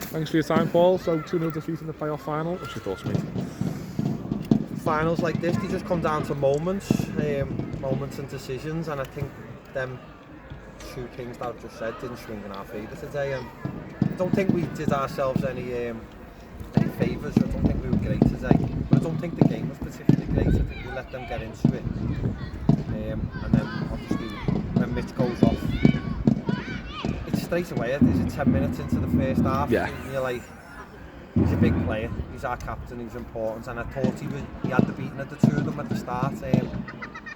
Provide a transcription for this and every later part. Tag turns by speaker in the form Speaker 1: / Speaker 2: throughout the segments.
Speaker 1: Thanks for your time, Paul. So 2-0 defeat in the playoff final. What's your thoughts, mate?
Speaker 2: Finals like this, they just come down to moments and decisions, and I think them two things that I've just said didn't swing in our favour today. And I don't think we did ourselves any favours. I don't think we were great today, but I don't think the game was particularly great. I think we let them get into it, and then obviously when Mitch goes off, it's straight away. Is it 10 minutes into the first half?
Speaker 1: Yeah.
Speaker 2: And you're like, he's a big player, he's our captain, he's important, and I thought he had the beating of the two of them at the start.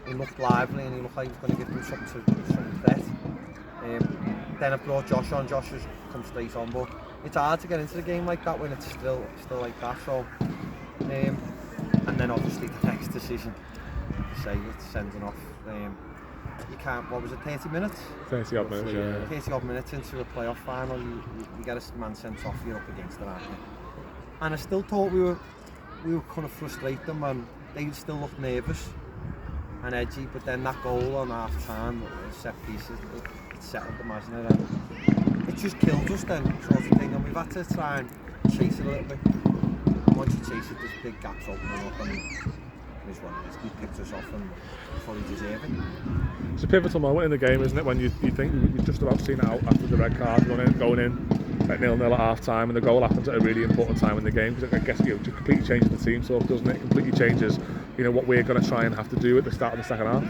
Speaker 2: He looked lively and he looked like he was going to give them some threat. Then I brought Josh on. Josh has come straight on, but it's hard to get into the game like that when it's still like that. So, and then obviously the next decision, say it's sending off. You can't. What was it? 30 minutes?
Speaker 1: 30 odd minutes. Yeah.
Speaker 2: 30 odd minutes into a playoff final, you get a man sent off. You're up against it, aren't you? And I still thought we were going to frustrate them, and they still looked nervous and edgy. But then that goal on half time, set pieces, it settled them, hasn't it? And it just killed us then, sort of thing. And we've had to try and chase it a little bit. And once you chase it, there's big gaps opening up, and he picked us off and fully deserve it.
Speaker 1: It's a pivotal moment in the game, isn't it, when you think you've just about seen it out after the red card, going in at 0-0 at half time, and the goal happens at a really important time in the game, because I guess it just completely changes the team talk, doesn't it? It completely changes, what we're going to try and have to do at the start of the second half.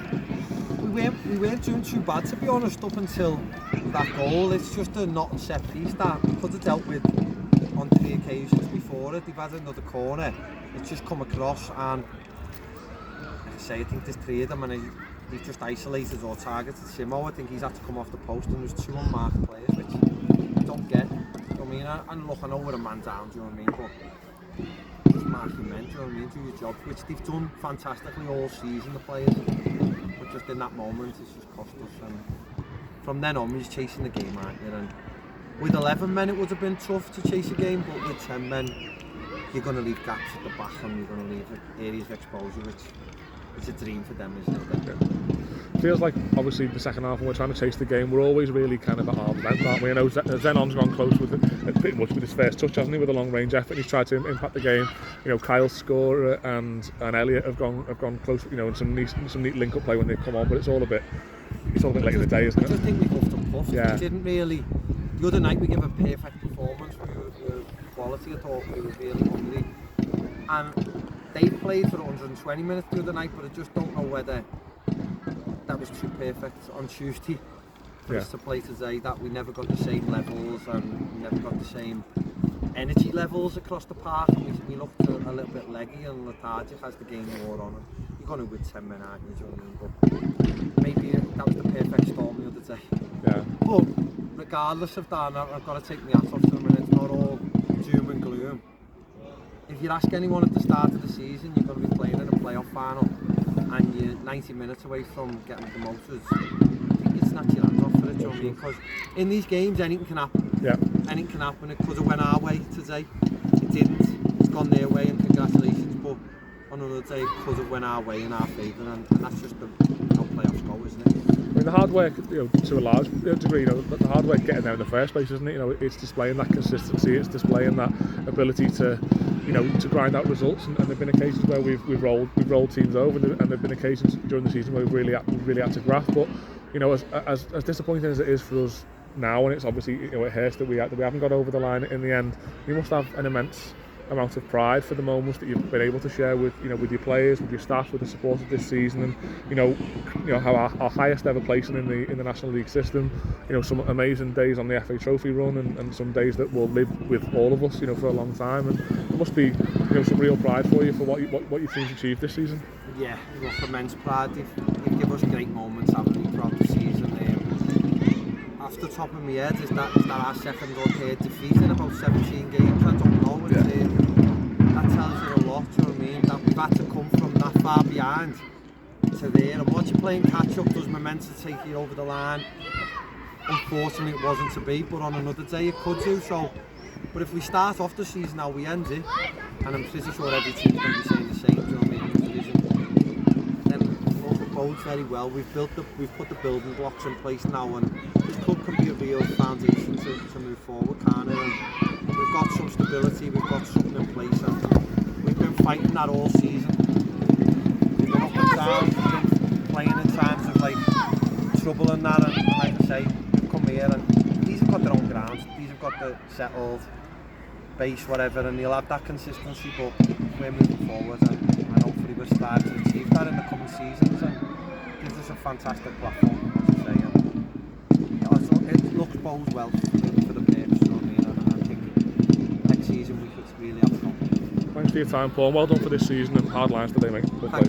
Speaker 2: We weren't doing too bad, to be honest, up until that goal. It's just a not set piece that we could have dealt with on 3 occasions before it. They've had another corner, it's just come across, and I think there's 3 of them, and he's just isolated or targeted Simo. I think he's had to come off the post, and there's 2 unmarked players, which you don't get. Do you know what I mean? And look, I know we're a man down, do you know what I mean? But just marking men, do you know what I mean? Do your job, which they've done fantastically all season, the players. But just in that moment, it's just cost us. And from then on, we're just chasing the game, aren't you? And with 11 men, it would have been tough to chase a game, but with 10 men, you're going to leave gaps at the back, and you're going to leave areas of exposure, which it's a dream for them, isn't it?
Speaker 1: Yeah. Feels like, obviously, the second half when we're trying to chase the game, we're always really kind of at arm's length, aren't we? I know Zenon's gone close with it, pretty much with his first touch, hasn't he, with a long range effort. He's tried to impact the game. Kyle's scorer and Elliot have gone close, and some neat link up play when they come on, but it's all a bit late in the day, isn't it?
Speaker 2: I just think we huffed and puffed.
Speaker 1: Yeah.
Speaker 2: We didn't really. The other night we gave a perfect performance. We were quality. I thought we were really hungry, and they played for 120 minutes the other night, but I just don't know whether that was too perfect on Tuesday for us to play today, that we never got the same levels and we never got the same energy levels across the park, and we looked a little bit leggy and lethargic as the game wore on. And you're going to with 10 men, aren't you? Do you know what I mean? But maybe that was the perfect storm the other day.
Speaker 1: Yeah.
Speaker 2: But regardless of that, I've got to take my hat off to them, and it's not all doom and gloom. If you ask anyone at the start of the season, you're going to be playing in a playoff final and you're 90 minutes away from getting promoted, I think you'd snatch your hands off for it, do you know what I mean? Because in these games, anything can happen. Yeah. Anything can happen. It could have went our way today. It didn't. It's gone their way, and congratulations. But on another day, it could have went our way in our favour, and that's just how playoffs go, isn't it?
Speaker 1: I mean, the hard work, to a large degree, the hard work getting there in the first place, isn't it? It's displaying that consistency, it's displaying that ability to grind out results, and there've been occasions where we've rolled teams over, and there've been occasions during the season where we've really had to graft. But as disappointing as it is for us now, and it's obviously it hurts that we haven't got over the line in the end, you must have an immense amount of pride for the moments that you've been able to share with with your players, with your staff, with the supporters this season, and how our highest ever placing in the National League system, some amazing days on the FA Trophy run, and some days that will live with all of us for a long time, and there must be some real pride for you for what your team's achieved this season.
Speaker 2: Yeah, look, immense pride. They've given us great moments, haven't they, throughout the season. Off the top of my head, is that our second or third defeat in about 17 games? I don't know. That tells you a lot, do you know what I mean? That we've had to come from that far behind to there, and once you're playing catch up, does momentum take you over the line? Unfortunately, it wasn't to be, but on another day it could do. So, but if we start off the season how we end it, and I'm pretty sure every team's going to be saying the same, do you know what I mean? Then it bodes very well. We've put the building blocks in place now, and this club can be a real foundation to move forward, can't it? And we've got some stability, we've got something in place, and we've been fighting that all season. We've been up and down, we've been playing in times of like trouble and that, and like I say, we've come here and these have got their own ground, these have got the settled base, whatever, and they'll have that consistency, but we're moving forward and hopefully we'll start to achieve that in the coming seasons, and gives us a fantastic platform, as I say. And it looks bodes well for the players, you know what I mean, and I think next season we could really have fun.
Speaker 1: Thanks for your time, Paul. Well done for this season and hard lines today, mate.
Speaker 2: Thank you.